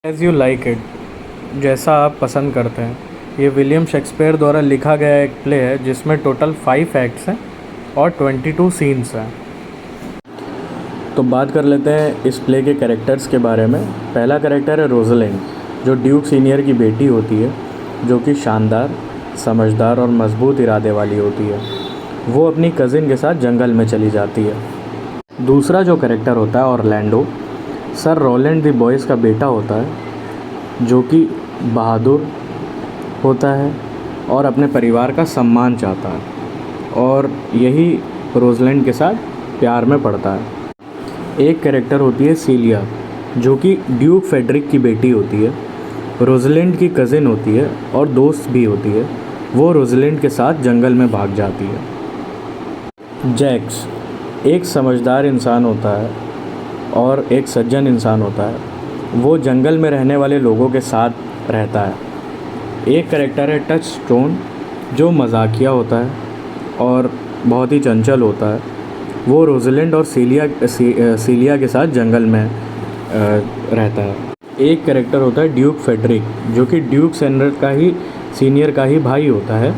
As you like it, जैसा आप पसंद करते हैं। ये विलियम शेक्सपियर द्वारा लिखा गया एक प्ले है जिसमें टोटल 5 एक्ट्स हैं और 22 सीन्स हैं। तो बात कर लेते हैं इस प्ले के कैरेक्टर्स के बारे में। पहला कैरेक्टर है रोज़लिंड, जो ड्यूक सीनियर की बेटी होती है, जो कि शानदार, समझदार और मजबूत इरादे वाली होती है। वो अपनी कज़िन के साथ जंगल में चली जाती है। दूसरा जो कैरेक्टर होता है Orlando, sir Rowland de Boys का बेटा होता है, जो कि बहादुर होता है और अपने परिवार का सम्मान चाहता है, और यही रोज़लैंड के साथ प्यार में पड़ता है। एक कैरेक्टर होती है सीलिया, जो कि ड्यूक फेडरिक की बेटी होती है, रोज़लैंड की कज़िन होती है और दोस्त भी होती है। वो रोज़लैंड के साथ जंगल में भाग जाती है। जैक्स एक समझदार इंसान होता है और एक सज्जन इंसान होता है। वो जंगल में रहने वाले लोगों के साथ रहता है। एक कैरेक्टर है टचस्टोन, जो मजाकिया होता है और बहुत ही चंचल होता है। वो रोज़लैंड और सीलिया के साथ जंगल में रहता है। एक कैरेक्टर होता है ड्यूक फेडरिक, जो कि ड्यूक सीनियर का ही भाई होता है,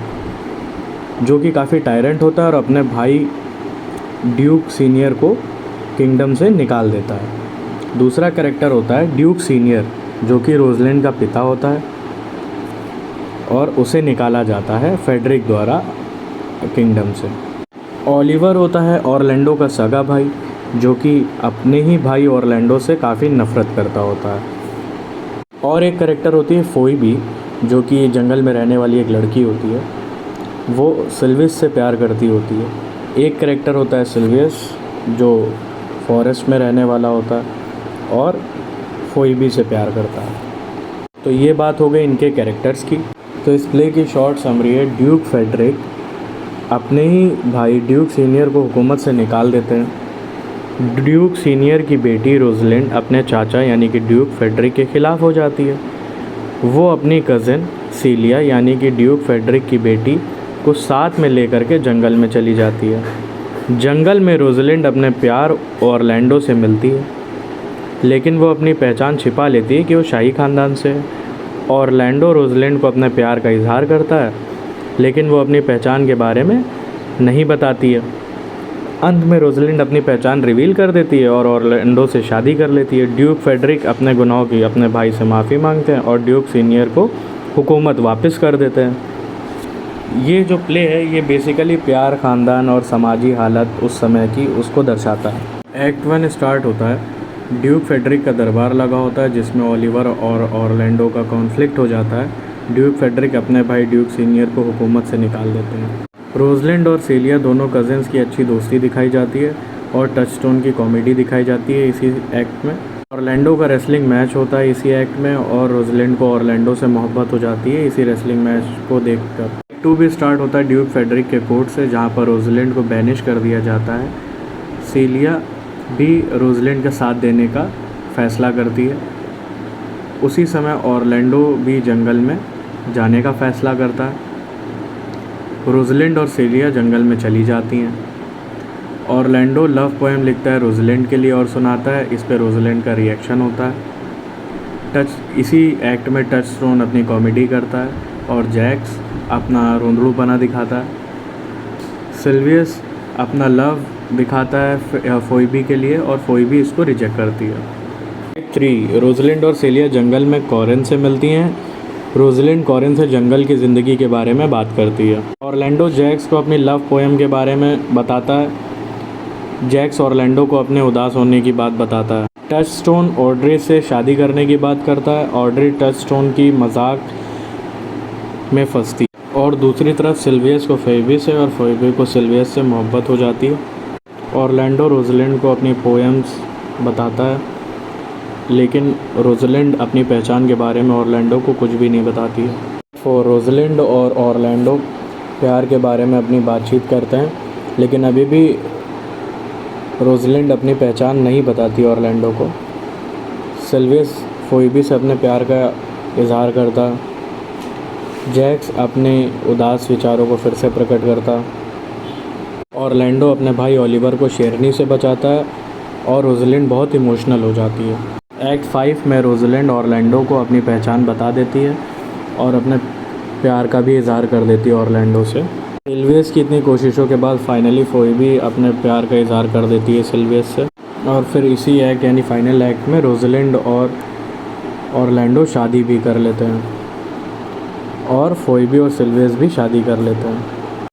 जो कि काफ़ी टायरेंट होता है और अपने भाई ड्यूक सीनियर को किंगडम से निकाल देता है। दूसरा कैरेक्टर होता है ड्यूक सीनियर, जो कि रोज़लैंड का पिता होता है और उसे निकाला जाता है फेडरिक द्वारा किंगडम से। ओलिवर होता है ऑरलैंडो का सगा भाई, जो कि अपने ही भाई ऑरलैंडो से काफ़ी नफ़रत करता होता है। और एक कैरेक्टर होती है फोइबी, जो कि जंगल में रहने वाली एक लड़की होती है। वो सिल्वियस से प्यार करती होती है। एक कैरेक्टर होता है सिल्वियस, जो फॉरेस्ट में रहने वाला होता है और फोइबी से प्यार करता है। तो ये बात हो गई इनके कैरेक्टर्स की। तो इस प्ले की शॉर्ट समरी है, ड्यूक फेडरिक अपने ही भाई ड्यूक सीनियर को हुकूमत से निकाल देते हैं। ड्यूक सीनियर की बेटी रोज़लैंड अपने चाचा यानी कि ड्यूक फेडरिक के ख़िलाफ़ हो जाती है। वो अपनी कज़िन सीलिया यानी कि ड्यूक फेडरिक की बेटी को साथ में लेकर के जंगल में चली जाती है। जंगल में रोज़लैंड अपने प्यार ऑरलैंडो से मिलती है, लेकिन वो अपनी पहचान छिपा लेती है कि वो शाही ख़ानदान से है। ऑरलैंडो रोज़लैंड को अपने प्यार का इजहार करता है, लेकिन वो अपनी पहचान के बारे में नहीं बताती है। अंत में रोज़लैंड अपनी पहचान रिवील कर देती है और ऑरलैंडो से शादी कर लेती है। ड्यूक फेडरिक अपने गुनाहों की अपने भाई से माफ़ी मांगते हैं और ड्यूक सीनियर को हुकूमत वापस कर देते हैं। ये जो प्ले है ये बेसिकली प्यार, ख़ानदान और समाजी हालत उस समय की उसको दर्शाता है। एक्ट 1 स्टार्ट होता है। ड्यूक फेडरिक का दरबार लगा होता है, जिसमें ओलिवर और ऑरलैंडो का कॉन्फ्लिक्ट हो जाता है। ड्यूक फेडरिक अपने भाई ड्यूक सीनियर को हुकूमत से निकाल देते हैं। रोज़लैंड और सीलिया दोनों कज़िन्स की अच्छी दोस्ती दिखाई जाती है और टचस्टोन की कॉमेडी दिखाई जाती है इसी एक्ट में। ऑरलैंडो का रेसलिंग मैच होता है इसी एक्ट में और रोज़लैंड को ऑरलैंडो से मोहब्बत हो जाती है इसी रेसलिंग मैच को देखकर। एक्ट 2 भी स्टार्ट होता है ड्यूक फेडरिक के कोर्ट से, जहाँ पर रोज़लैंड को बैनिश कर दिया जाता है। सीलिया भी रोज़लैंड का साथ देने का फ़ैसला करती है। उसी समय ऑरलैंडो भी जंगल में जाने का फ़ैसला करता है। रोज़लैंड और सीलिया जंगल में चली जाती हैं। ऑरलैंडो लव पोएम लिखता है रोज़लैंड के लिए और सुनाता है। इस पे रोज़लैंड का रिएक्शन होता है। इसी एक्ट में टचस्टोन अपनी कॉमेडी करता है और जैक्स अपना रोंदड़ूपना दिखाता है। सिल्वियस अपना लव दिखाता है फोइबी के लिए और फोइबी इसको रिजेक्ट करती है। एक्ट 3 रोज़लैंड और सीलिया जंगल में कॉरेन से मिलती हैं। रोज़लैंड कॉरेन से जंगल की ज़िंदगी के बारे में बात करती है। ऑरलैंडो जैक्स को अपनी लव पोएम के बारे में बताता है। जैक्स ऑरलैंडो को अपने उदास होने की बात बताता है। टचस्टोन ऑड्रे से शादी करने की बात करता है। ऑड्रे टचस्टोन की मजाक में फंसती है और दूसरी तरफ सिल्वियस को फोइबी से और फोइबी को सिल्वियस से मोहब्बत हो जाती है। ऑरलैंडो रोज़लैंड को अपनी पोएम्स बताता है, लेकिन रोज़लैंड अपनी पहचान के बारे में ऑरलैंडो को कुछ भी नहीं बताती है। रोज़लैंड और ऑरलैंडो प्यार के बारे में अपनी बातचीत करते हैं, लेकिन अभी भी रोज़लैंड अपनी पहचान नहीं बताती ऑरलैंडो को। सिल्वियस फोइबी से अपने प्यार का इजहार करता। जैक्स अपने उदास विचारों को फिर से प्रकट करता। ऑरलैंडो अपने भाई ओलिवर को शेरनी से बचाता है और रोज़लैंड बहुत इमोशनल हो जाती है। एक्ट 5 में रोज़लिंड ऑरलैंडो को अपनी पहचान बता देती है और अपने प्यार का भी इज़हार कर देती है ऑरलैंडो से। सिल्वियस की इतनी कोशिशों के बाद फाइनली फोइबी अपने प्यार का इज़हार कर देती है सिल्वियस से, और फिर इसी एक्ट यानी फाइनल एक्ट में रोज़लिंड और ऑरलैंडो शादी भी कर लेते हैं और फोइबी और सिल्वियस भी शादी कर लेते हैं।